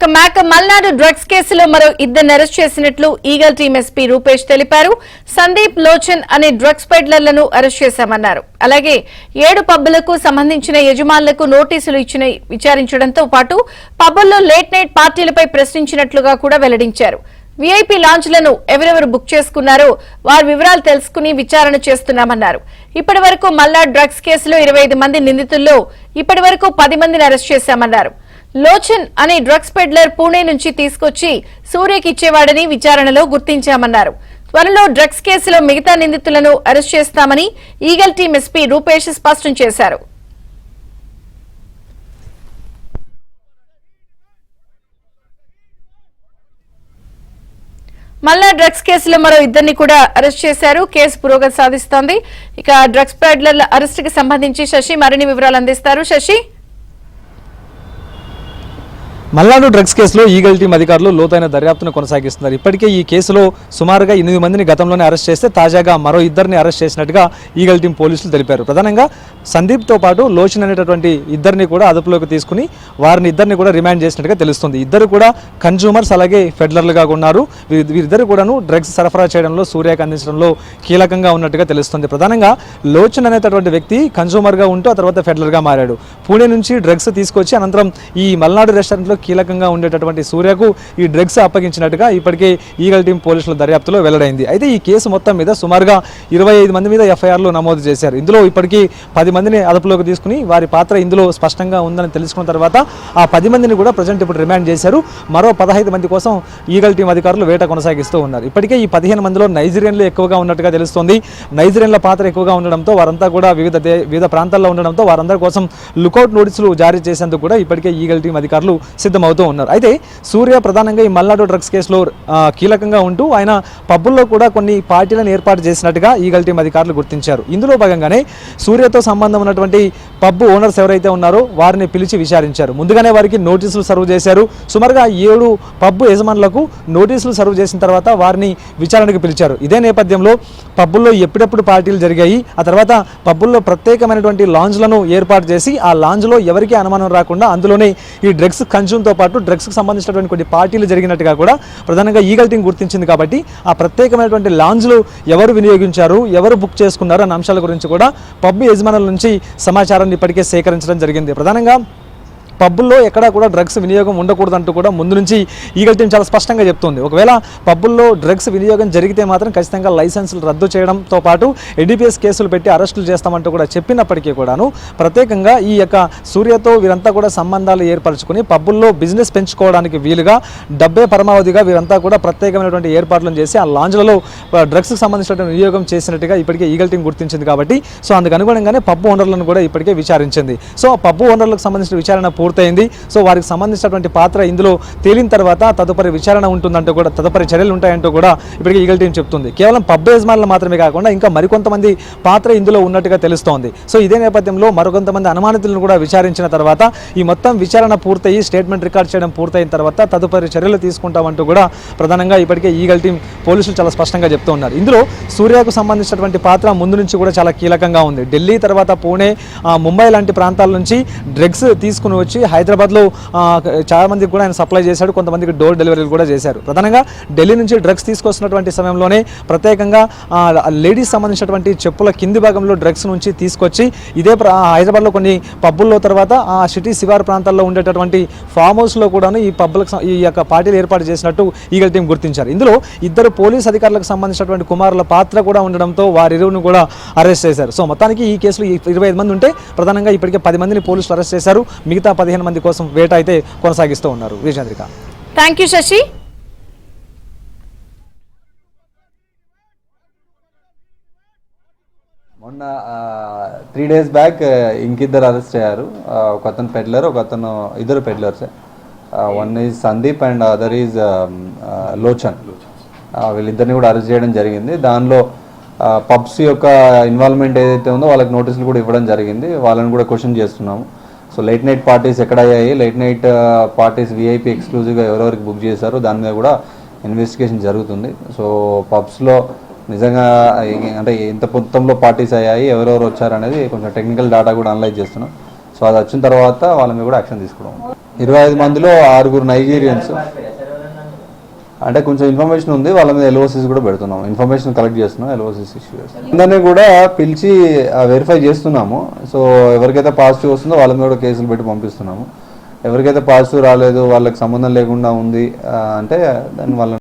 Malnadu drugs కేసులో మరో ఇద్దరిని అరెస్ట్ చేసినట్లు ఈగల్ టీం ఎస్పీ రూపేష్ తెలిపారు. సందీప్, లోచన్ అనే డ్రగ్స్ పెడ్లర్లను అరెస్ట్ చేశామన్నారు. అలాగే 7 పబ్బులకు సంబంధించిన యజమానులకు నోటీసులు విచారించడంతో పాటు పబ్బుల్లో లేట్ నైట్ పార్టీలపై ప్రశ్నించినట్లుగా కూడా వెల్లడించారు. వీఐపీ లాంజ్లను ఎవరెవరు బుక్ చేసుకున్నారో వారి వివరాలు తెలుసుకుని విచారణ చేస్తున్నామన్నారు. ఇప్పటి వరకు మల్నాడు డ్రగ్స్ కేసులో 25 మంది నిందితుల్లో ఇప్పటి వరకు 10 మందిని అరెస్ట్ చేశామన్నారు. లోచన్ అనే డ్రగ్స్ పెడ్లర్ పూణే నుంచి తీసుకొచ్చి సూర్యకి ఇచ్చేవాడని విచారణలో గుర్తించామన్నారు. త్వరలో డ్రగ్స్ కేసులో మిగతా నిందితులను అరెస్ట్ చేస్తామని ఈగల్ టీం ఎస్పీ రూపేష్ స్పష్టం చేశారు. మల్లా డ్రగ్స్ కేసులో మరో ఇద్దరిని కూడా అరెస్ట్ చేశారు. కేసు పురోగతి సాధిస్తోంది. ఇక డ్రగ్స్ పెడ్లర్ల అరెస్ట్ కి సంబంధించి శశి మరిన్ని వివరాలు అందిస్తారు. శశి, మల్నాడు డ్రగ్స్ కేసులో ఈగల్ టీం అధికారులు లోతైన దర్యాప్తును కొనసాగిస్తున్నారు. ఇప్పటికే ఈ కేసులో సుమారుగా 8 మందిని గతంలోనే అరెస్ట్ చేస్తే తాజాగా మరో ఇద్దరిని అరెస్ట్ చేసినట్టుగా ఈగల్ టీం పోలీసులు తెలిపారు. ప్రధానంగా సందీప్తో పాటు లోచన్ అనేటటువంటి ఇద్దరిని కూడా అదుపులోకి తీసుకుని వారిని ఇద్దరిని కూడా రిమాండ్ చేసినట్టుగా తెలుస్తుంది. ఇద్దరు కూడా కన్జ్యూమర్స్ అలాగే ఫెడ్లర్లుగా ఉన్నారు. వీరిద్దరు కూడాను డ్రగ్స్ సరఫరా చేయడంలో సూర్యకు అందించడంలో కీలకంగా ఉన్నట్టుగా తెలుస్తుంది. ప్రధానంగా లోచన్ అనేటటువంటి వ్యక్తి కన్జ్యూమర్గా ఉంటూ ఆ తర్వాత ఫెడ్లర్గా మారాడు. పూణే నుంచి డ్రగ్స్ తీసుకొచ్చి అనంతరం ఈ మల్నాడు రెస్టారెంట్లో కీలకంగా ఉండేటటువంటి సూర్యకు ఈ డ్రగ్స్ అప్పగించినట్టుగా ఇప్పటికే ఈగల్ టీం పోలీసుల దర్యాప్తులో వెల్లడైంది. అయితే ఈ కేసు మొత్తం మీద సుమారుగా 25 మంది మీద ఎఫ్ఐఆర్లు నమోదు చేశారు. ఇందులో ఇప్పటికీ 10 మందిని అదుపులోకి తీసుకుని వారి పాత్ర ఇందులో స్పష్టంగా ఉందని తెలుసుకున్న తర్వాత ఆ 10 మందిని కూడా ప్రజెంట్ ఇప్పుడు రిమాండ్ చేశారు. మరో 15 మంది కోసం ఈగల్ టీం అధికారులు వేట కొనసాగిస్తూ ఉన్నారు. ఇప్పటికే ఈ 15 మందిలో నైజీరియన్లు ఎక్కువగా ఉన్నట్టుగా తెలుస్తోంది. నైజీరియన్ల పాత్ర ఎక్కువగా ఉండడంతో వారంతా కూడా వివిధ ప్రాంతాల్లో ఉండడంతో వారందరి కోసం లుకౌట్ నోటీసులు జారీ చేసేందుకు కూడా ఇప్పటికే ఈగల్ టీం అధికారులు సిద్ధమవుతూ ఉన్నారు. అయితే సూర్య ప్రధానంగా ఈ మల్నాడు డ్రగ్స్ కేసులో కీలకంగా ఉంటూ ఆయన పబ్బుల్లో కూడా కొన్ని పార్టీలను ఏర్పాటు చేసినట్టుగా ఈగల్ టీం అధికారులు గుర్తించారు. ఇందులో భాగంగానే సూర్యతో సంబంధం ఉన్నటువంటి పబ్బు ఓనర్స్ ఎవరైతే ఉన్నారో వారిని పిలిచి విచారించారు. ముందుగానే వారికి నోటీసులు సర్వ్ చేశారు. సుమారుగా 7 పబ్బు యజమానులకు నోటీసులు సర్వ్ చేసిన తర్వాత వారిని విచారణకు పిలిచారు. ఇదే నేపథ్యంలో పబ్బుల్లో ఎప్పుడెప్పుడు పార్టీలు జరిగాయి, ఆ తర్వాత పబ్బుల్లో ప్రత్యేకమైనటువంటి లాంజ్లను ఏర్పాటు చేసి ఆ లాంజ్లో ఎవరికీ అనుమానం రాకుండా అందులోనే ఈ డ్రగ్స్ కన్జ్యూమ్తో పాటు డ్రగ్స్కి సంబంధించినటువంటి కొన్ని పార్టీలు జరిగినట్టుగా కూడా ప్రధానంగా ఈగల్ టీం గుర్తించింది. కాబట్టి ఆ ప్రత్యేకమైనటువంటి లాంజ్లు ఎవరు వినియోగించారు, ఎవరు బుక్ చేసుకున్నారు అన్న అంశాల గురించి కూడా పబ్ యజమానుల నుంచి సమాచారాన్ని ఇప్పటికే సేకరించడం జరిగింది. ప్రధానంగా పబ్బుల్లో ఎక్కడా కూడా డ్రగ్స్ వినియోగం ఉండకూడదంటూ కూడా ముందు నుంచి ఈగల్ టీం చాలా స్పష్టంగా చెప్తుంది. ఒకవేళ పబ్బుల్లో డ్రగ్స్ వినియోగం జరిగితే మాత్రం ఖచ్చితంగా లైసెన్సులు రద్దు చేయడంతో పాటు ఎడిపిఎస్ కేసులు పెట్టి అరెస్టులు చేస్తామంటూ కూడా చెప్పినప్పటికీ కూడాను ప్రత్యేకంగా ఈ యొక్క సూర్యతో వీరంతా కూడా సంబంధాలు ఏర్పరచుకుని పబ్బుల్లో బిజినెస్ పెంచుకోవడానికి వీలుగా డబ్బే పరమావధిగా వీరంతా కూడా ప్రత్యేకమైనటువంటి ఏర్పాట్లను చేసి ఆ లాంజ్లలో డ్రగ్స్కి సంబంధించినటువంటి వినియోగం చేసినట్టుగా ఇప్పటికే ఈగల్ టీం గుర్తించింది. కాబట్టి సో అందుకు అనుగుణంగానే పబ్బు ఓనర్లను కూడా ఇప్పటికే విచారించింది. సో పబ్బు ఓనర్లకు సంబంధించిన విచారణ పూర్తయింది. సో వారికి సంబంధించినటువంటి పాత్ర ఇందులో తేలిన తర్వాత తదుపరి విచారణ ఉంటుందంటూ కూడా తదుపరి చర్యలు ఉంటాయంటూ కూడా ఇప్పటికే ఈగల్ టీం చెప్తుంది. కేవలం పబ్ యజమానులు మాత్రమే కాకుండా ఇంకా మరికొంతమంది పాత్ర ఇందులో ఉన్నట్టుగా తెలుస్తోంది. సో ఇదే నేపథ్యంలో మరికొంతమంది అనుమానితులను కూడా విచారించిన తర్వాత ఈ మొత్తం విచారణ పూర్తయి స్టేట్మెంట్ రికార్డ్ చేయడం పూర్తయిన తర్వాత తదుపరి చర్యలు తీసుకుంటామంటూ కూడా ప్రధానంగా ఇప్పటికే ఈగల్ టీం పోలీసులు చాలా స్పష్టంగా చెప్తూ ఉన్నారు. ఇందులో సూర్యకు సంబంధించినటువంటి పాత్ర ముందు నుంచి కూడా చాలా కీలకంగా ఉంది. ఢిల్లీ తర్వాత పూణే, ముంబై లాంటి ప్రాంతాల నుంచి డ్రగ్స్ తీసుకుని వచ్చి హైదరాబాద్లో చాలా మందికి కూడా ఆయన సప్లై చేశాడు. కొంతమందికి డోర్ డెలివరీలు కూడా చేశారు. ప్రధానంగా ఢిల్లీ నుంచి డ్రగ్స్ తీసుకొస్తున్నటువంటి సమయంలోనే ప్రత్యేకంగా లేడీస్ సంబంధించినటువంటి చెప్పుల కింది భాగంలో డ్రగ్స్ నుంచి తీసుకొచ్చి ఇదే హైదరాబాద్లో కొన్ని పబ్బుల్లో తర్వాత ఆ సిటీ శివారు ప్రాంతాల్లో ఉండేటటువంటి ఫామ్ హౌస్లో కూడాను ఈ పబ్బులకు ఈ యొక్క పార్టీలు ఏర్పాటు చేసినట్టు ఈగల్ టీం గుర్తించారు. ఇందులో 2 పోలీస్ అధికారులకు సంబంధించినటువంటి కుమారుల పాత్ర కూడా ఉండడంతో వారిరువును కూడా అరెస్ట్ చేశారు. సో మొత్తానికి ఈ కేసులో 25 మంది ఉంటే ప్రధానంగా ఇప్పటికే 10 మందిని పోలీసులు అరెస్ట్ చేశారు. మిగతా 15 మంది కోసం వేట అయితే కొనసాగిస్తూ ఉన్నారు. విజయేంద్రిక, థ్యాంక్ యూ శశి. మొన్న 3 days బ్యాక్ ఇంకిద్దరు అరెస్ట్ అయ్యారు. ఒక అతను పెడ్లర్, ఒక అతను ఇద్దరు peddlers. One is Sandeep and other is Lochan. వీళ్ళిద్దరిని కూడా అరెస్ట్ చేయడం జరిగింది. దానిలో పబ్స్ యొక్క ఇన్వాల్వ్మెంట్ ఏదైతే ఉందో వాళ్ళకి నోటీసులు కూడా ఇవ్వడం జరిగింది. వాళ్ళని కూడా క్వశ్చన్ చేస్తున్నాము. సో లైట్ నైట్ పార్టీస్ ఎక్కడ అయ్యాయి, లైట్ నైట్ పార్టీస్ వీఐపీ ఎక్స్క్లూజివ్గా ఎవరెవరికి బుక్ చేశారు దాని మీద కూడా ఇన్వెస్టిగేషన్ జరుగుతుంది. సో పబ్స్లో నిజంగా అంటే ఎంత మొత్తంలో పార్టీస్ అయ్యాయి, ఎవరెవరు వచ్చారనేది కొంచెం టెక్నికల్ డేటా కూడా అనలైజ్ చేస్తున్నాం. సో అది వచ్చిన తర్వాత వాళ్ళ మీద కూడా యాక్షన్ తీసుకోవడం. 25 మందిలో 6 నైజీరియన్స్. అంటే కొంచెం ఇన్ఫర్మేషన్ ఉంది, వాళ్ళ మీద LOCs కూడా పెడుతున్నాం, ఇన్ఫర్మేషన్ కలెక్ట్ చేస్తున్నాం, LOCs ఇష్యూ చేస్తున్నాం. అందరినీ కూడా పిలిచి వెరిఫై చేస్తున్నాము. సో ఎవరికైతే పాజిటివ్ వస్తుందో వాళ్ళ మీద కూడా కేసులు పెట్టి పంపిస్తున్నాము. ఎవరికైతే పాజిటివ్ రాలేదు, వాళ్ళకి సంబంధం లేకుండా ఉంది అంటే దాన్ని వాళ్ళ